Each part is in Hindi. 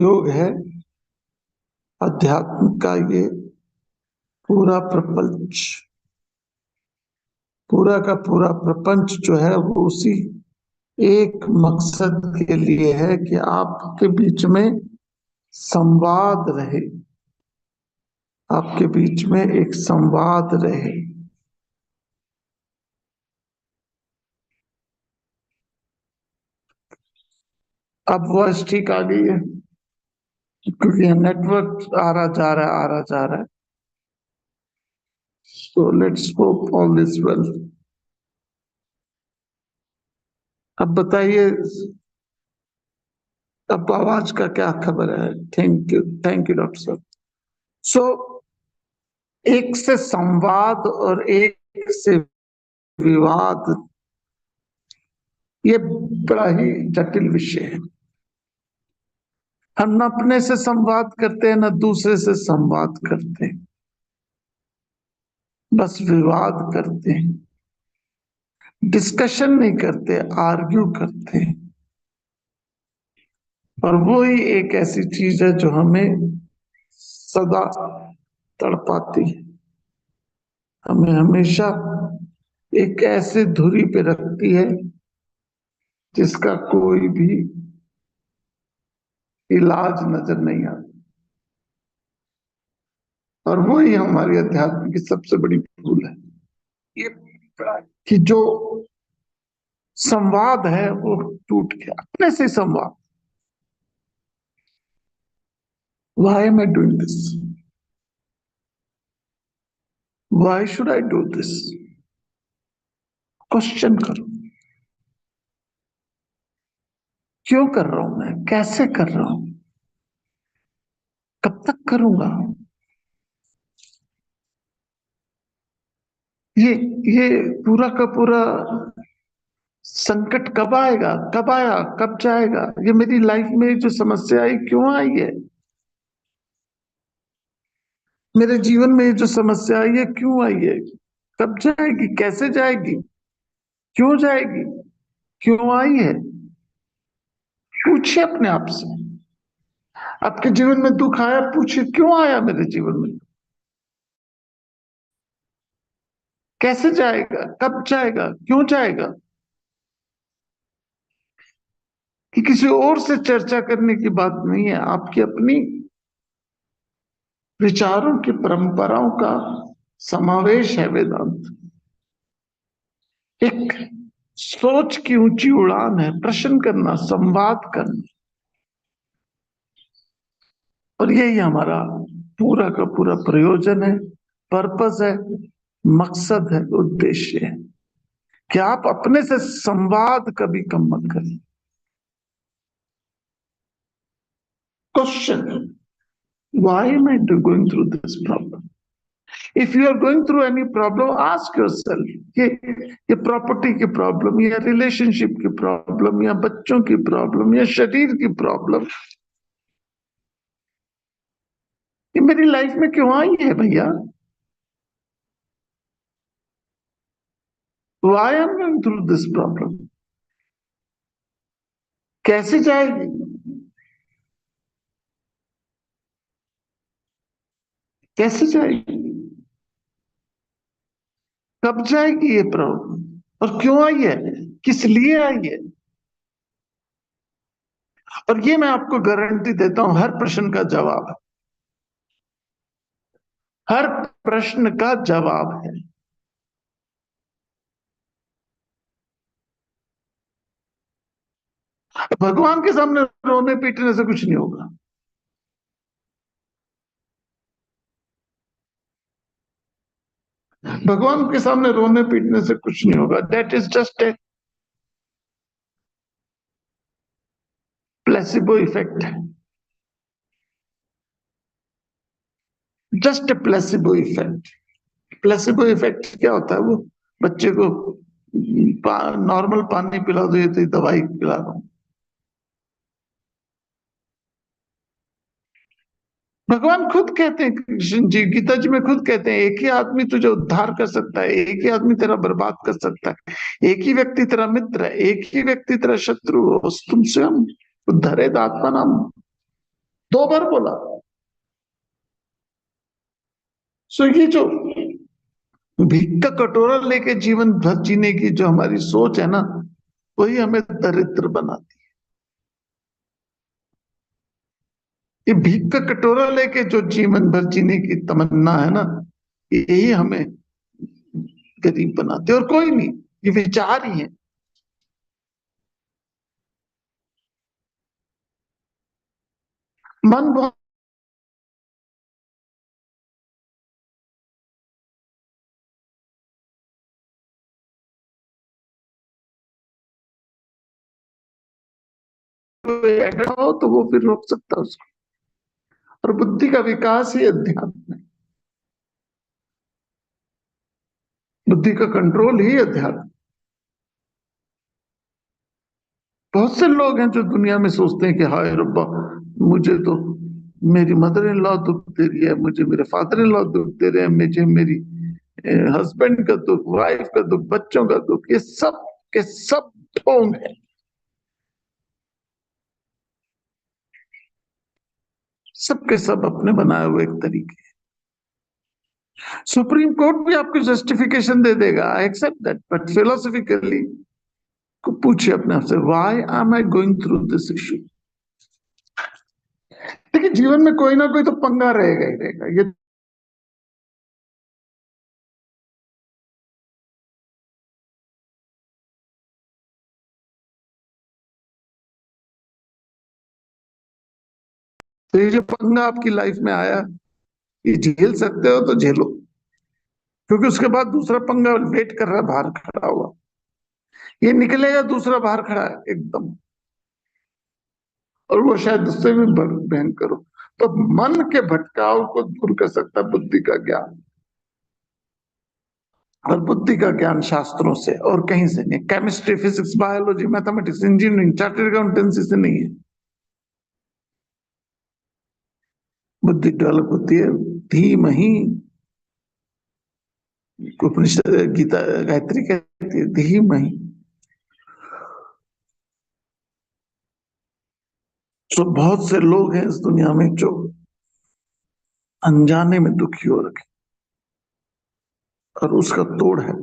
योग है अध्यात्म का। ये पूरा प्रपंच, पूरा का पूरा प्रपंच जो है वो उसी एक मकसद के लिए है कि आपके बीच में संवाद रहे, आपके बीच में एक संवाद रहे। अब वॉइस ठीक आ गई है क्योंकि नेटवर्क आ रहा जा रहा है, आ रहा जा रहा है। So let's hope all is well. अब बताइए, अब आवाज का क्या खबर है? थैंक यू डॉक्टर साहब। सो एक से संवाद और एक से विवाद, ये बड़ा ही जटिल विषय है। हम न अपने से संवाद करते हैं, न दूसरे से संवाद करते हैं, बस विवाद करते हैं, डिस्कशन नहीं करते, आर्ग्यू करते हैं। और वो ही एक ऐसी चीज है जो हमें सदा तड़पाती है, हमें हमेशा एक ऐसे धुरी पे रखती है जिसका कोई भी इलाज नजर नहीं आता। और वो ही हमारी अध्यात्म की सबसे बड़ी भूल है, ये कि जो संवाद है वो टूट गया, अपने से संवाद। Why am I doing this, why should I do this? Question करो, क्यों कर रहा हूं मैं, कैसे कर रहा हूं, कब तक करूंगा? ये ये पूरा का पूरा संकट कब आएगा, कब आया, कब जाएगा? ये मेरी लाइफ में जो समस्या आई क्यों आई है, मेरे जीवन में ये जो समस्या आई है क्यों आई है, कब जाएगी, कैसे जाएगी, क्यों जाएगी, क्यों आई है? पूछिए अपने आप से। आपके जीवन में दुख आया, पूछिए क्यों आया मेरे जीवन में, कैसे जाएगा, कब जाएगा, क्यों जाएगा? कि किसी और से चर्चा करने की बात नहीं है, आपकी अपनी विचारों की परंपराओं का समावेश है वेदांत। एक सोच की ऊंची उड़ान है, प्रश्न करना, संवाद करना। और यही हमारा पूरा का पूरा प्रयोजन है, पर्पस है, मकसद है, उद्देश्य है कि आप अपने से संवाद कभी कम मत करें। Question, why am I going through this problem? If you are going through any problem, ask yourself, ये प्रॉपर्टी की प्रॉब्लम, या रिलेशनशिप की प्रॉब्लम, या बच्चों की प्रॉब्लम, या शरीर की प्रॉब्लम, ये मेरी लाइफ में क्यों आई है भैया? Why am I going through this problem? कैसे जाएगी, कैसे जाएगी, कब जाएगी ये प्रॉब्लम, और क्यों आई है, किस लिए आई है? और ये मैं आपको गारंटी देता हूं, हर प्रश्न का जवाब है, हर प्रश्न का जवाब है। भगवान के सामने रोने पीटने से कुछ नहीं होगा। भगवान के सामने रोने पीटने से कुछ नहीं होगा। That is just a placebo effect, just a placebo effect. Placebo effect क्या होता है? वो बच्चे को नॉर्मल पानी पिला दो, ये तो दवाई पिला दो। भगवान खुद कहते हैं, कृष्ण जी गीता जी में खुद कहते हैं, एक ही आदमी तुझे उद्धार कर सकता है, एक ही आदमी तेरा बर्बाद कर सकता है, एक ही व्यक्ति तेरा मित्र है, एक ही व्यक्ति तेरा शत्रु हो, तुम स्वयं उद्धरे आत्मा नाम। 2 बार बोला। सो ये जो भीख का कटोरा लेके जीवन भर जीने की जो हमारी सोच है ना, वही हमें दरिद्र बनाती है। ये भीख का कटोरा लेके जो जीवन भर जीने की तमन्ना है ना, यही हमें गरीब बनाते, और कोई नहीं, ये विचार ही है। मन बहुत हो तो वो फिर रोक सकता है उसको। और बुद्धि का विकास ही अध्यात्म है, बुद्धि का कंट्रोल ही अध्यात्म। बहुत से लोग हैं जो दुनिया में सोचते हैं कि हाय रब्बा, मुझे तो मेरी मदर इन लॉ दुख दे रही है, मुझे मेरे फादर इन लॉ दुख दे रहे हैं, मुझे मेरी हस्बैंड का दुख, वाइफ का दुख, बच्चों का दुख, ये सब के सब ढोंग है। सबके सब अपने बनाए हुए एक तरीके। सुप्रीम कोर्ट भी आपको जस्टिफिकेशन दे देगा, I accept that, but philosophically को पूछिए अपने आप से, why am I going through this issue. देखिए, जीवन में कोई ना कोई तो पंगा रहेगा ही रहेगा। ये तो ये जो पंगा आपकी लाइफ में आया, ये झेल सकते हो तो झेलो, क्योंकि उसके बाद दूसरा पंगा वेट कर रहा है बाहर खड़ा हुआ। ये निकलेगा, दूसरा बाहर खड़ा है एकदम, और वो शायद उससे भी भयंकर हो। तो मन के भटकाव को दूर कर सकता है बुद्धि का ज्ञान, और बुद्धि का ज्ञान शास्त्रों से और कहीं से नहीं। Chemistry, physics, biology, mathematics, engineering, chartered accountancy से नहीं है। बुद्धि डेवलप होती है धीमहि। उपनिषद, गीता, गायत्री कहती है धीमहि। तो बहुत से लोग हैं इस दुनिया में जो अनजाने में दुखी हो रखे, और उसका तोड़ है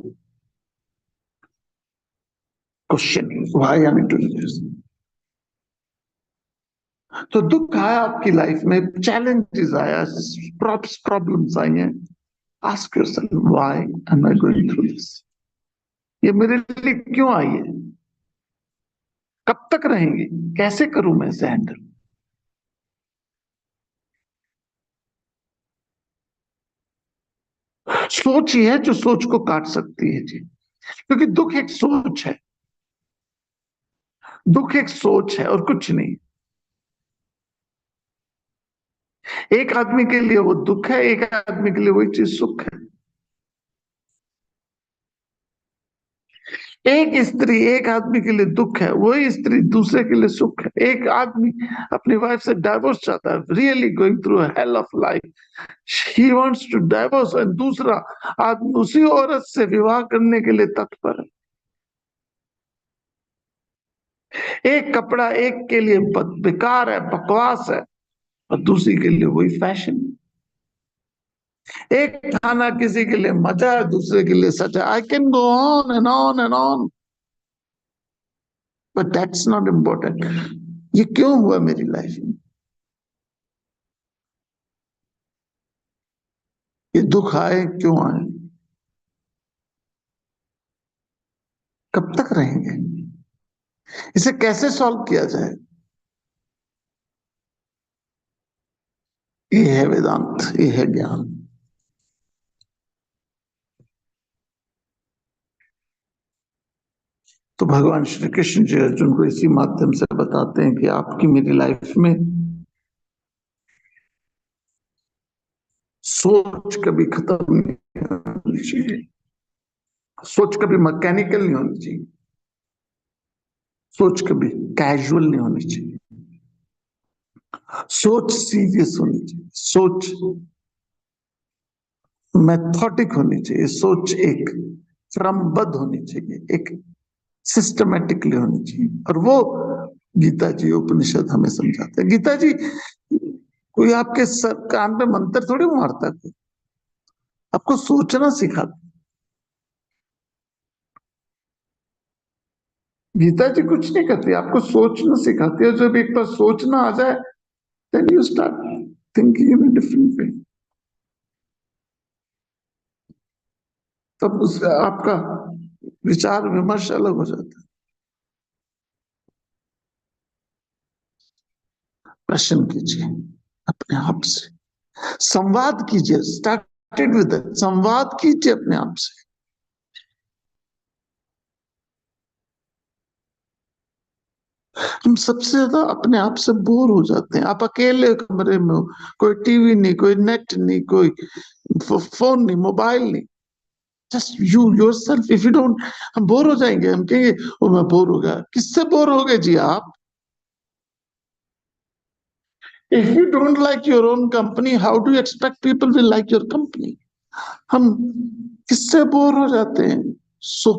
questioning, why I am doing this. तो दुख आया आपकी लाइफ में, चैलेंजेस आया, प्रॉब्लम्स आई हैं, ask yourself, why am I going through this. ये मेरे लिए क्यों आई है, कब तक रहेंगे, कैसे करूं मैं इसे हैंडल। सोच ही है जो सोच को काट सकती है जी, क्योंकि दुख एक सोच है, दुख एक सोच है और कुछ नहीं। एक आदमी के लिए वो दुख है, एक आदमी के लिए वही चीज सुख है। एक स्त्री एक आदमी के लिए दुख है, वही स्त्री दूसरे के लिए सुख है। एक आदमी अपनी वाइफ से डाइवोर्स चाहता है, really going through hell of life, he wants to divorce, और दूसरा आदमी उसी औरत से विवाह करने के लिए तत्पर है। एक कपड़ा एक के लिए बेकार है, बकवास है, और दूसरी के लिए वही फैशन। एक खाना किसी के लिए मजा है, दूसरे के लिए सजा। I can go on and on and on, but that's not important. ये क्यों हुआ मेरी लाइफ में, ये दुख आए क्यों आए, कब तक रहेंगे, इसे कैसे सॉल्व किया जाए। ये है वेदांत, ये है ज्ञान। तो भगवान श्री कृष्ण जी अर्जुन को इसी माध्यम से बताते हैं कि आपकी मेरी लाइफ में सोच कभी खत्म नहीं होनी चाहिए, सोच कभी मैकेनिकल नहीं होनी चाहिए, सोच कभी कैजुअल नहीं होनी चाहिए, सोच सीरियस होनी चाहिए, सोच मेथोडिक होनी चाहिए, सोच एक क्रमबद्ध होनी चाहिए, एक सिस्टमेटिकली होनी चाहिए। और वो गीता जी, उपनिषद हमें समझाते हैं। गीता जी कोई आपके सर कान पे मंत्र थोड़ी मारता है, कोई आपको सोचना सिखाता। गीता जी कुछ नहीं करती, आपको सोचना सिखाती है। जब एक बार सोचना आ जाए, then you start thinking in different way, तब उसका आपका विचार विमर्श अलग हो जाता है। प्रश्न कीजिए अपने आप से, संवाद कीजिए, स्टार्टेड विद संवाद कीजिए अपने आप से। हम सबसे ज्यादा अपने आप से बोर हो जाते हैं। आप अकेले कमरे में हो, कोई टीवी नहीं, कोई नेट नहीं, कोई फोन नहीं, मोबाइल नहीं, just you your self. If you don't, हम बोर हो जाएंगे, हम कहेंगे ओ मैं बोर हो गया। किससे बोर हो गए जी आप? If you don't like your own company, how do you expect people will like your company? हम किससे बोर हो जाते हैं?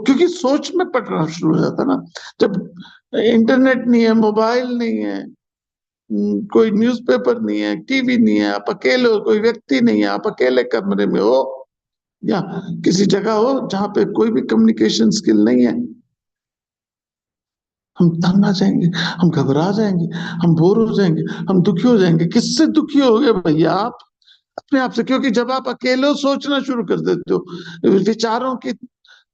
क्योंकि सोच में पड़ना शुरू हो जाता है ना। जब इंटरनेट नहीं है, मोबाइल नहीं है, कोई न्यूज़पेपर नहीं है, टीवी नहीं है, आप अकेले हो, कोई व्यक्ति नहीं है, आप अकेले कमरे में हो या किसी जगह हो जहां पे कोई भी कम्युनिकेशन स्किल नहीं है, हम तंग आ जाएंगे, हम घबरा जाएंगे, हम बोर हो जाएंगे, हम दुखी हो जाएंगे। किससे दुखी हो गए भैया आप? अपने आप से। क्योंकि जब आप अकेले हो, सोचना शुरू कर देते हो, विचारों की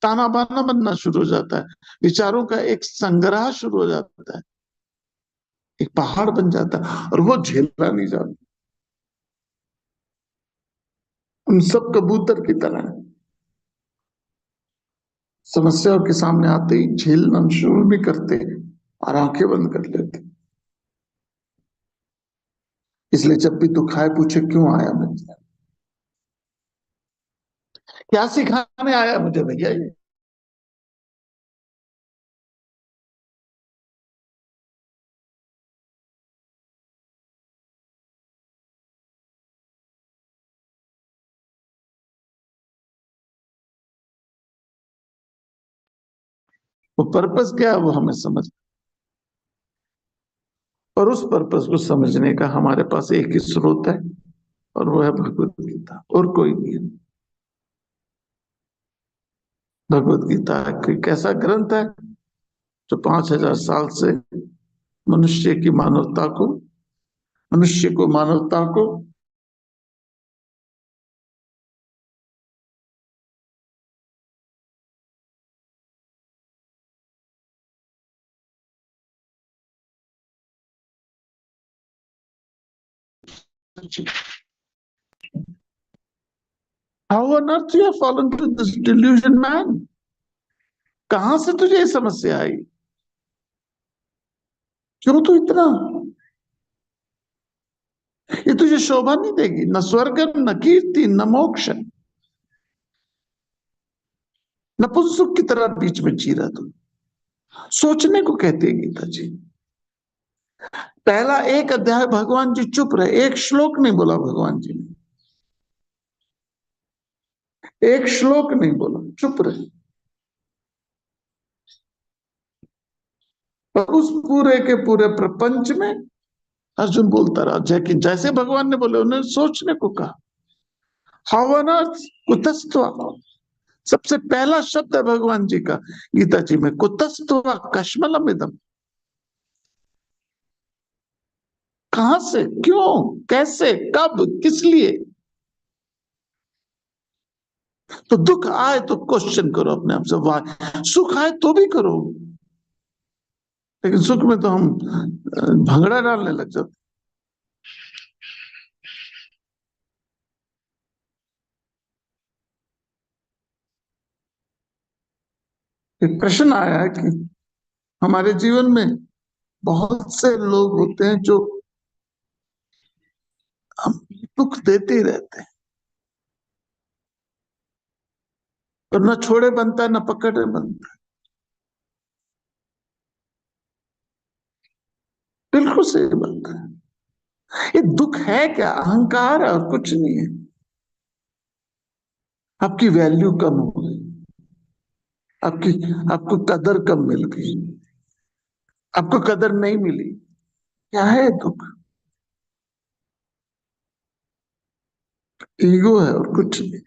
ताना बाना बनना शुरू हो जाता है, विचारों का एक संग्रह शुरू हो जाता है, एक पहाड़ बन जाता है, और वो झेला नहीं जाता। उन सब कबूतर की तरह समस्याओं के सामने आते ही झेलना शुरू भी करते और आंखें बंद कर लेते। इसलिए जब भी दुख आए, पूछे क्यों आया मुझे, क्या सिखाने आया मुझे भैया ये। वो पर्पस क्या है वो हमें समझ, और उस पर्पस को समझने का हमारे पास एक ही स्रोत है, और वो है भगवत गीता, और कोई नहीं है। भगवत गीता एक कैसा ग्रंथ है जो 5,000 साल से मनुष्य की मानवता को, मनुष्य को, मानवता को how on earth you have fallen to this delusion man? कहां से तुझे ये समस्या आई? क्यों तू इतना, ये तुझे शोभा नहीं देगी, न स्वर्ग न कीर्ति न मोक्ष, नपुंसक की तरह बीच में जी रहा तू। सोचने को कहते हैं गीता जी। पहला एक अध्याय भगवान जी चुप रहे, एक श्लोक नहीं बोला भगवान जी ने, एक श्लोक नहीं बोला, चुप रहे। और उस पूरे के पूरे प्रपंच में अर्जुन बोलता रहा, जैसे जैसे भगवान ने बोले उन्होंने सोचने को कहा। हाउ ऑन अर्थ, कुतस्त्वा, सबसे पहला शब्द है भगवान जी का गीता जी में, कुतस्त्वा कश्मलम इदम। कहां से, क्यों, कैसे, कब, किस लिए? तो दुख आए तो क्वेश्चन करो अपने आप से, वाह। सुख आए तो भी करो, लेकिन सुख में तो हम भंगड़ा डालने लग जाते। एक प्रश्न आया है कि हमारे जीवन में बहुत से लोग होते हैं जो हम दुख देते ही रहते हैं, और न छोड़े बनता है न पकड़े बनता है। बिल्कुल सही बात है। ये दुख है क्या? अहंकार है और कुछ नहीं है। आपकी वैल्यू कम हो गई, आपकी, आपको कदर कम मिल गई, आपको कदर नहीं मिली। क्या है दुख? ईगो है और कुछ नहीं।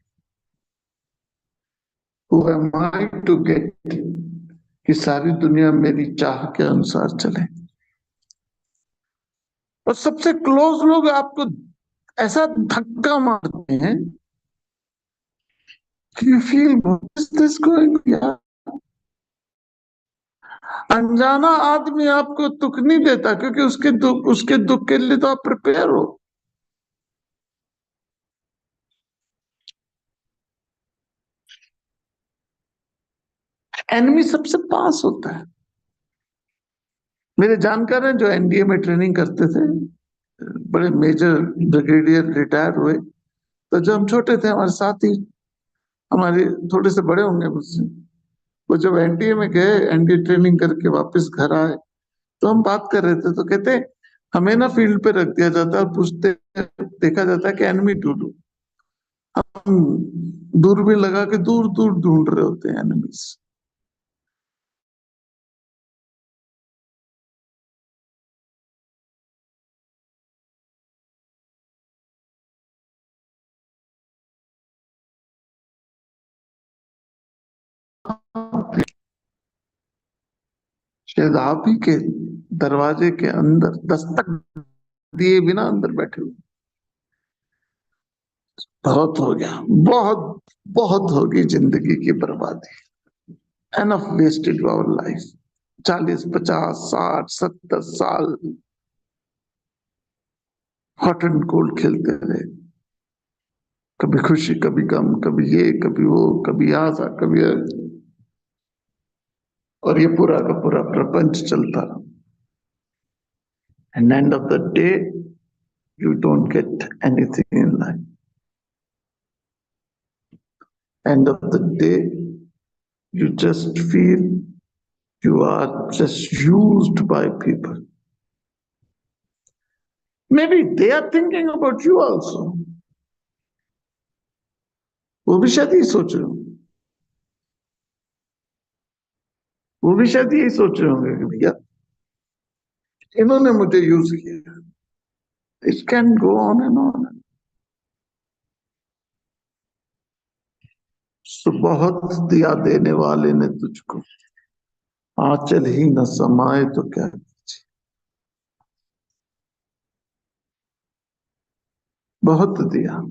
Who am I to get कि सारी दुनिया मेरी चाह के अनुसार चले। और सबसे क्लोज लोग आपको ऐसा धक्का मारते हैं कि you feel what is this going यार। अनजाना आदमी आपको दुख नहीं देता क्योंकि उसके दुख के लिए तो आप प्रिपेयर हो। एनिमी सबसे पास होता है। मेरे जानकार हैं जो एनडीए में ट्रेनिंग करते थे, बड़े मेजर ब्रिगेडियर रिटायर हुए, तो जब हम छोटे थे हमारे साथ ही, हमारे थोड़े से बड़े होंगे मुझसे, वो जब एनडीए में गए, एनडीए ट्रेनिंग करके वापस घर आए, तो हम बात कर रहे थे तो कहते हमें ना फील्ड पे रख दिया जाता है और पूछते, देखा जाता है कि एनिमी ढूंढो। हम दूरबीन लगा के दूर दूर ढूंढ रहे होते हैं एनिमीज। शायद आप ही के दरवाजे के अंदर दस्तक दिए बिना अंदर बैठे हुए। बहुत हो गया, बहुत बहुत होगी जिंदगी की बर्बादी। Enough wasted our life. 40 50 60 70 साल हॉट एंड कोल्ड खेलते रहे, कभी खुशी कभी गम, कभी ये कभी वो, कभी आशा कभी और ये पूरा का पूरा प्रपंच चलता रहा। And end of the day you don't get anything in life. End of the day, you just feel you are just used by people. Maybe they are thinking about you also. वो भी शायद यही सोच रहे होंगे, वो भी शायद यही सोच रहे होंगे कि भैया इन्होंने मुझे यूज किया। It can go on and on. तो बहुत दिया देने वाले ने तुझको, आंचल ही न समाए तो क्या कीजिए। बहुत दिया,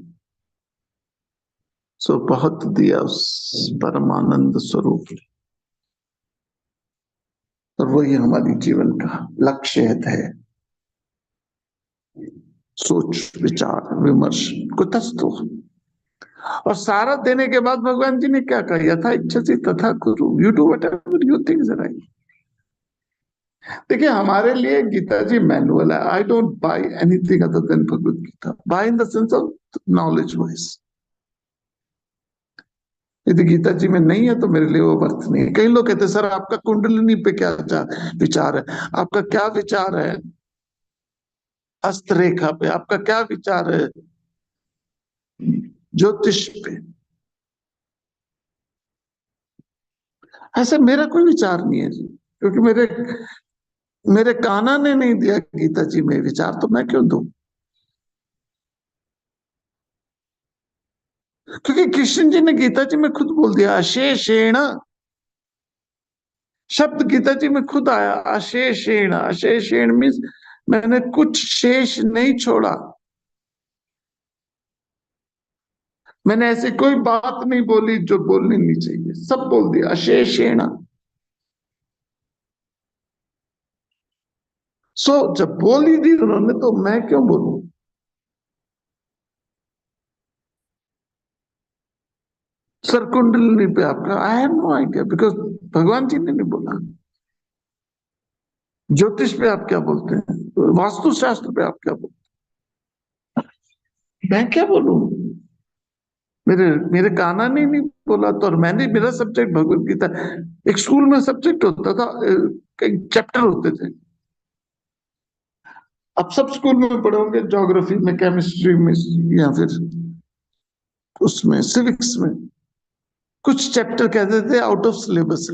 सो बहुत दिया उस परमानंद स्वरूप ने। और वही हमारी जीवन का लक्ष्य है। सोच विचार विमर्श कुतस्तु। और सारा देने के बाद भगवान जी ने क्या कहा, यथा इच्छसि तथा कुरु, you do whatever you think is right. देखिए हमारे लिए गीता जी मैनुअल है। I don't buy anything other than Bhagavad Gita, buy in the sense of knowledge wise. यदि गीता जी में नहीं है तो मेरे लिए वो वर्थ नहीं है। कई लोग कहते हैं सर आपका कुंडलिनी पे क्या विचार है, आपका क्या विचार है हस्तरेखा पे, आपका क्या विचार है ज्योतिष पे। ऐसे मेरा कोई विचार नहीं है जी, क्योंकि मेरे मेरे कान्हा ने नहीं दिया गीता जी में विचार, तो मैं क्यों दूं। क्योंकि कृष्ण जी ने गीता जी में खुद बोल दिया अशेषेण। शब्द गीता जी में खुद आया अशेषेण। अशेषेण मीन्स मैंने कुछ शेष नहीं छोड़ा। मैंने ऐसी कोई बात नहीं बोली जो बोलनी नहीं चाहिए, सब बोल दिया अशेषेण। सो जब बोल ही दी उन्होंने तो मैं क्यों बोलूं। सर कुंडलिनी पे आपका I have no idea, because भगवान जी ने नहीं बोला। ज्योतिष पे आप क्या बोलते हैं, वास्तु शास्त्र पे आप क्या बोलते हैं, मैं क्या बोलूं। मेरे मेरे कान्हा ने नहीं बोला तो, और मैंने, मेरा सब्जेक्ट भगवत गीता। एक स्कूल में सब्जेक्ट होता था, कई चैप्टर होते थे। अब सब स्कूल में पढ़े होंगे, ज्योग्राफी में, केमिस्ट्री में, या फिर उसमें सिविक्स में कुछ चैप्टर कहते थे आउट ऑफ सिलेबस।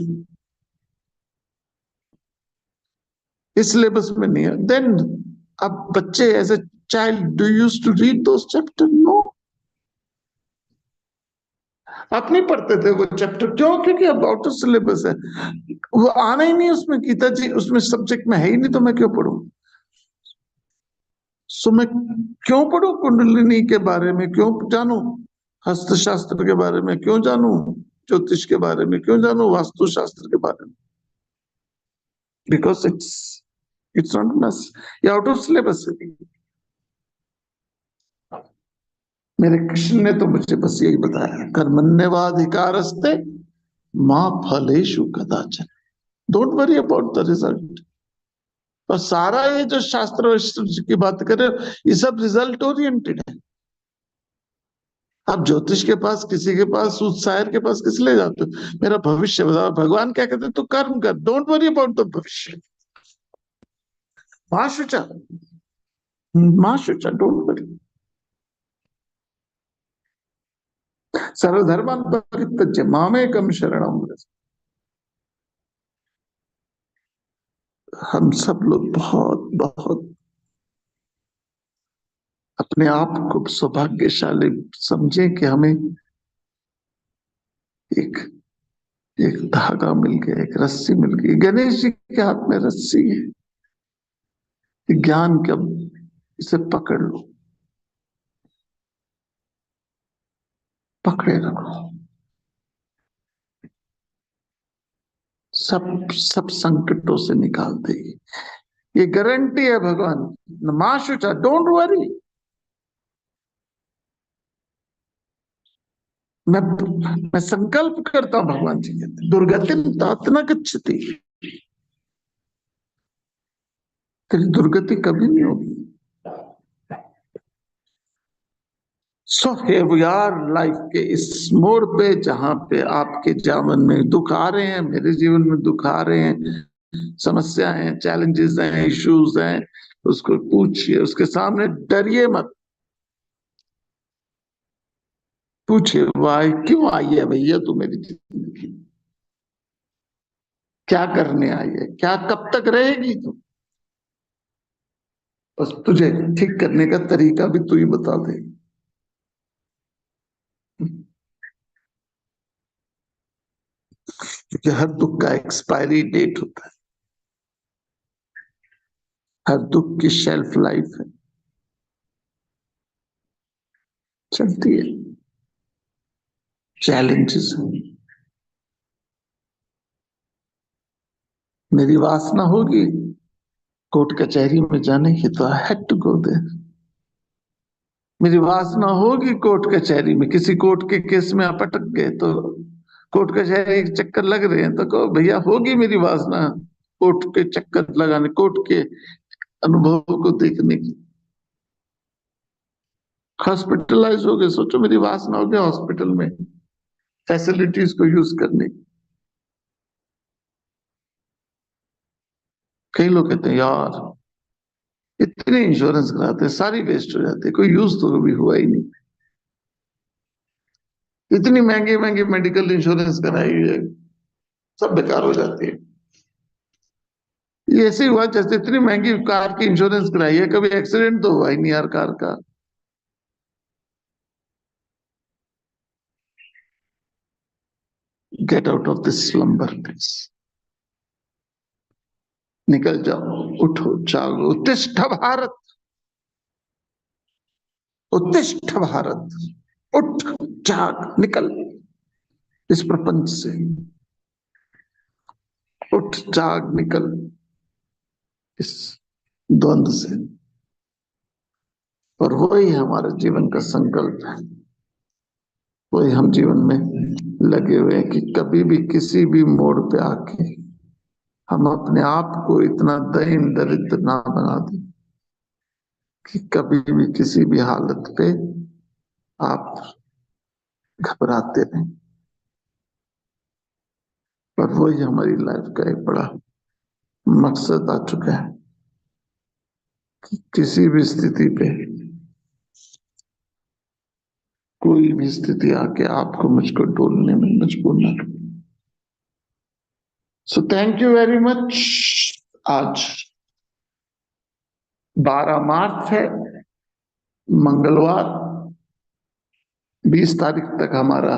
इस सिलेबस में नहीं है। देन अब बच्चे as a child do use to read those chapter, no. आप नहीं पढ़ते थे वो चैप्टर, क्यों? क्योंकि अब आउट ऑफ सिलेबस है, वो आना ही नहीं उसमें, गीता जी उसमें सब्जेक्ट में है ही नहीं, तो मैं क्यों पढ़ूं? सो मैं क्यों पढूं? कुंडलिनी के बारे में क्यों जानूं? हस्तशास्त्र के बारे में क्यों जानूं? ज्योतिष के बारे में क्यों जानूं? वास्तु शास्त्र के बारे में? बिकॉज इट्स नॉट मस, ये आउट ऑफ सिलेबस है। मेरे कृष्ण ने तो मुझे बस यही बताया, कर्मण्येवाधिकारस्ते मां फलेषु कदाचन, don't worry about the result. और सारा ये जो शास्त्र वास्त्र की बात कर रहे हो, ये सब रिजल्ट ओरिएंटेड है। आप ज्योतिष के पास, किसी के पास, सूदशायर के पास किस ले जाते हो? मेरा भविष्य बताओ। भगवान क्या कहते हैं? तू कर्म कर, डोंट वरी अबाउट द भविष्य। मां शुचा, मां शुचा, डोंट वरी। सर्वधर्मान् परित्यज्य मामेकं शरणं व्रज। हम सब लोग बहुत बहुत अपने आप को सौभाग्यशाली समझे कि हमें एक एक धागा मिल गया, एक रस्सी मिल गई। गणेश जी के हाथ में रस्सी है, ज्ञान का, इसे पकड़ लो, पकड़े रखो। सब सब संकटों से निकाल देगी, ये गारंटी है भगवान। मां शुचा, डोंट वरी। मैं संकल्प करता हूं, भगवान जी कहते, दुर्गति तात न गच्छति, तेरी दुर्गति कभी नहीं होगी। सो here we are लाइफ के इस मोड़ पे, जहां पे आपके जीवन में दुख आ रहे हैं, मेरे जीवन में दुख आ रहे हैं, समस्या हैं, चैलेंजेस हैं, इश्यूज हैं, उसको पूछिए, उसके सामने डरिए मत। पूछिए, वाह क्यों आई है भैया तू मेरी जिंदगी में? क्या करने आई है? क्या कब तक रहेगी तू? बस तुझे ठीक करने का तरीका भी तू ही बता दे। क्योंकि हर दुख का एक्सपायरी डेट होता है, हर दुख की शेल्फ लाइफ है, चलती है। चैलेंजेस हैं, मेरी वासना होगी कोर्ट कचहरी में जाने की, तो I had to go there. मेरी वासना होगी कोर्ट कचहरी में, किसी कोर्ट के केस में आप अटक गए तो कोर्ट कचहरी के चक्कर लग रहे हैं, तो कहो भैया होगी मेरी वासना कोर्ट के चक्कर लगाने, कोर्ट के अनुभव को देखने की। हॉस्पिटलाइज हो गए, सोचो मेरी वासना हो गया हॉस्पिटल में फैसिलिटीज को यूज करने की। कई लोग कहते हैं यार इतने इंश्योरेंस कराते हैं, सारी वेस्ट हो जाती है, कोई यूज तो कभी हुआ ही नहीं। इतनी महंगी महंगी मेडिकल इंश्योरेंस कराई है, सब बेकार हो जाती है। ये ऐसे ही हुआ जैसे इतनी महंगी कार की इंश्योरेंस कराई है, कभी एक्सीडेंट तो हुआ ही नहीं यार कार का। Get out of this slumber please, निकल जाओ, उठो, जागो, उत्तिष्ठ भारत, उत्तिष्ठ भारत, उठ, जाग, निकल इस प्रपंच से, उठ, जाग, निकल इस द्वंद से। और वही हमारे जीवन का संकल्प है, वही हम जीवन में लगे हुए हैं कि कभी भी किसी भी मोड़ पे आके हम अपने आप को इतना दयनीय दरिद्र ना बना दें कि कभी भी किसी भी हालत पे आप घबराते रहें। और वही हमारी लाइफ का एक बड़ा मकसद आ चुका है कि किसी भी स्थिति पे, कोई भी स्थिति आके आपको मुझको डोलने में मजबूर ना करे। So thank you very much. आज 12 मार्च है, मंगलवार। 20 तारीख तक हमारा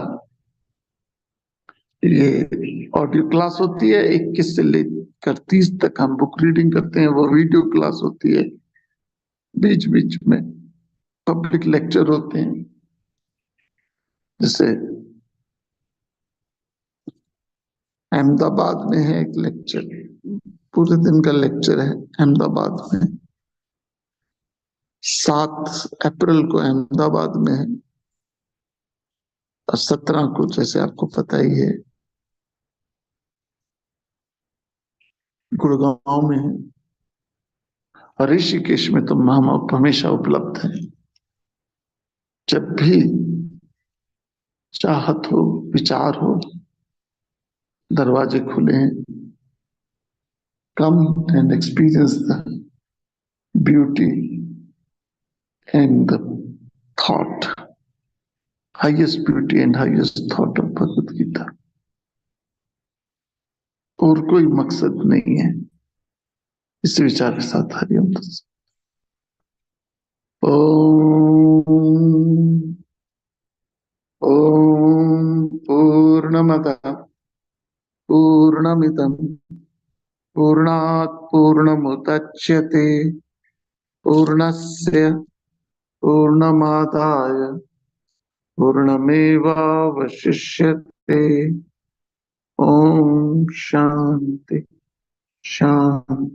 ये ऑडियो क्लास होती है, 21 से लेकर 30 तक हम बुक रीडिंग करते हैं, वो वीडियो क्लास होती है। बीच बीच में पब्लिक लेक्चर होते हैं, जैसे अहमदाबाद में है एक लेक्चर, पूरे दिन का लेक्चर है अहमदाबाद में। 7 अप्रैल को अहमदाबाद में है, और 17 को जैसे आपको पता ही है गुड़गांव में है, और ऋषिकेश में तो हम हमेशा उपलब्ध हैं। जब भी चाहत हो, विचार हो, दरवाजे खुले हैं। Come and experience the beauty and the thought, highest beauty and highest thought of Bhagavad Gita. और कोई मकसद नहीं है। इस विचार के साथ हरिओम। ओम ओम पूर्णमदः पूर्णमिदं पूर्णात् पूर्णमुदच्यते पूर्णस्य पूर्णमादाय पूर्णमेवावशिष्यते। ओम शांति शांति।